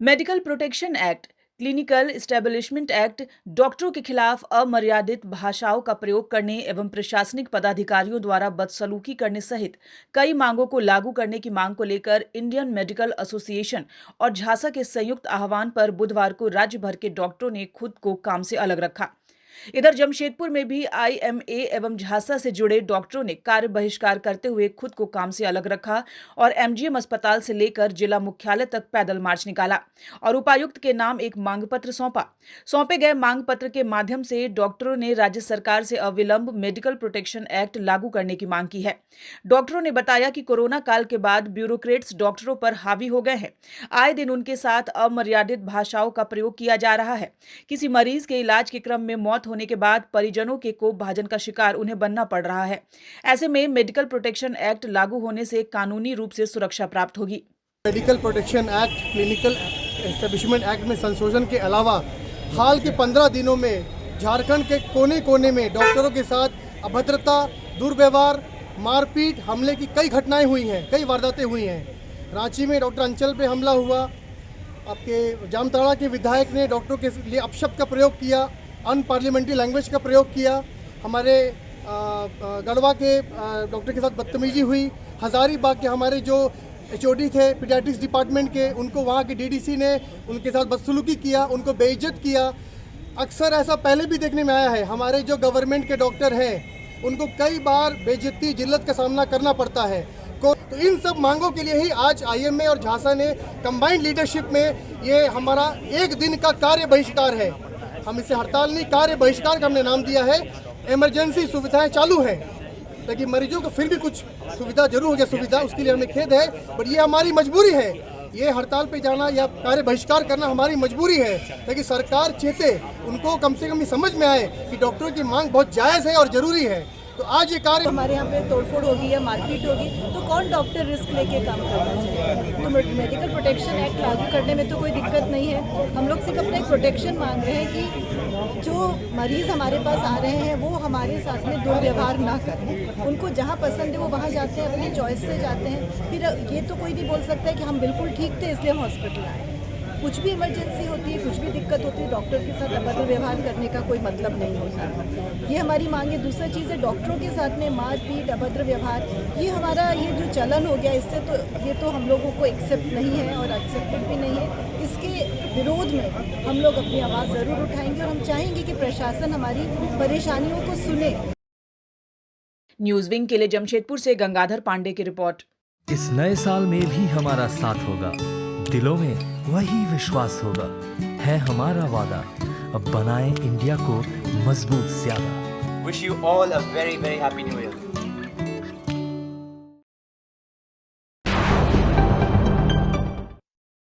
Medical protection act, clinical establishment act डॉक्टरों के खिलाफ अमर्यादित भाषाओं का प्रयोग करने एवं प्रशासनिक पदाधिकारियों द्वारा बदसलूकी करने सहित कई मांगों को लागू करने की मांग को लेकर इंडियन मेडिकल एसोसिएशन और झासा के संयुक्त आह्वान पर बुधवार को राज्य भर के डॉक्टरों ने खुद को काम से अलग रखा। इधर जमशेदपुर में भी आईएमए एवं झांसा से जुड़े डॉक्टरों ने कार्य बहिष्कार करते हुए खुद को काम से अलग रखा और एमजीएम अस्पताल से लेकर जिला मुख्यालय तक पैदल मार्च निकाला और उपायुक्त के नाम एक मांग पत्र सौंपा। सौंपे गए मांग पत्र के माध्यम से डॉक्टरों ने राज्य सरकार से अविलंब मेडिकल प्रोटेक्शन एक्ट लागू करने की मांग की है। डॉक्टरों ने बताया कि कोरोना काल के बाद ब्यूरोक्रेट्स डॉक्टरों पर हावी हो गए हैं। आए दिन उनके साथ अमर्यादित भाषाओं का प्रयोग किया जा रहा है। किसी मरीज के इलाज के क्रम में मौत होने के बाद परिजनों के कोप भाजन का शिकार उन्हें बनना पड़ रहा है। ऐसे में मेडिकल प्रोटेक्शन एक्ट लागू होने से कानूनी रूप से सुरक्षा प्राप्त होगी। Medical protection act, clinical establishment act में संशोधन के अलावा हाल के 15 दिनों में झारखंड के कोने कोने में डॉक्टरों के साथ अभद्रता, दुर्व्यवहार, मारपीट, हमले की कई घटनाएं हुई हैं, कई वारदातें हुई हैं। रांची में डॉक्टर अंचल पे हमला हुआ, आपके जामताड़ा के विधायक ने डॉक्टरों के लिए अपशब्द का प्रयोग किया, अनपार्लियामेंट्री लैंग्वेज का प्रयोग किया, हमारे गढ़वा के डॉक्टर के साथ बदतमीजी हुई, हज़ारीबाग के हमारे जो एचओडी थे पीडियाट्रिक्स डिपार्टमेंट के, उनको वहाँ के डीडीसी ने उनके साथ बदसलूकी किया, उनको बेइज्जत किया। अक्सर ऐसा पहले भी देखने में आया है। हमारे जो गवर्नमेंट के डॉक्टर हैं उनको कई बार बेइज्जती, जिल्लत का सामना करना पड़ता है। तो इन सब मांगों के लिए ही आज आईएमए और झांसा ने कंबाइंड लीडरशिप में ये हमारा एक दिन का कार्य बहिष्कार है। हम इसे हड़ताल नहीं, कार्य बहिष्कार का हमने नाम दिया है। इमरजेंसी सुविधाएं चालू हैं ताकि मरीजों को फिर भी कुछ सुविधा जरूर हो गया, सुविधा उसके लिए हमें खेद है, बट ये हमारी मजबूरी है। ये हड़ताल पे जाना या कार्य बहिष्कार करना हमारी मजबूरी है ताकि सरकार चेते, उनको कम से कम ये समझ में आए कि डॉक्टरों की मांग बहुत जायज़ है और ज़रूरी है। तो आज ये कार्य हमारे यहाँ पे तोड़फोड़ होगी या मारपीट होगी तो कौन डॉक्टर रिस्क लेके काम करना चाहिए। तो मेडिकल प्रोटेक्शन एक्ट लागू करने में तो कोई दिक्कत नहीं है। हम लोग सिर्फ अपना एक प्रोटेक्शन मांग रहे हैं कि जो मरीज़ हमारे पास आ रहे हैं वो हमारे साथ में दुर्व्यवहार ना करें। उनको जहाँ पसंद है वो वहाँ जाते हैं, अपनी चॉइस से जाते हैं। फिर ये तो कोई नहीं बोल सकता है कि हम बिल्कुल ठीक थे इसलिए हम हॉस्पिटल आए। कुछ भी इमरजेंसी होती है, कुछ भी दिक्कत होती है, डॉक्टर के साथ अभद्र व्यवहार करने का कोई मतलब नहीं होता। ये हमारी मांग है। दूसरा चीज़ है डॉक्टरों के साथ में मारपीट, अभद्र व्यवहार, ये हमारा ये जो चलन हो गया, इससे तो ये तो हम लोगों को एक्सेप्ट नहीं है और एक्सेप्टेड भी नहीं है। इसके विरोध में हम लोग अपनी आवाज़ ज़रूर उठाएंगे और हम चाहेंगे कि प्रशासन हमारी परेशानियों को सुने। न्यूज विंग के लिए जमशेदपुर से गंगाधर पांडे की रिपोर्ट। इस नए साल में भी हमारा साथ होगा, दिलों में वही विश्वास होगा, है हमारा वादा। अब बनाएं इंडिया को मजबूत ज्यादा। Wish you all a very happy new year.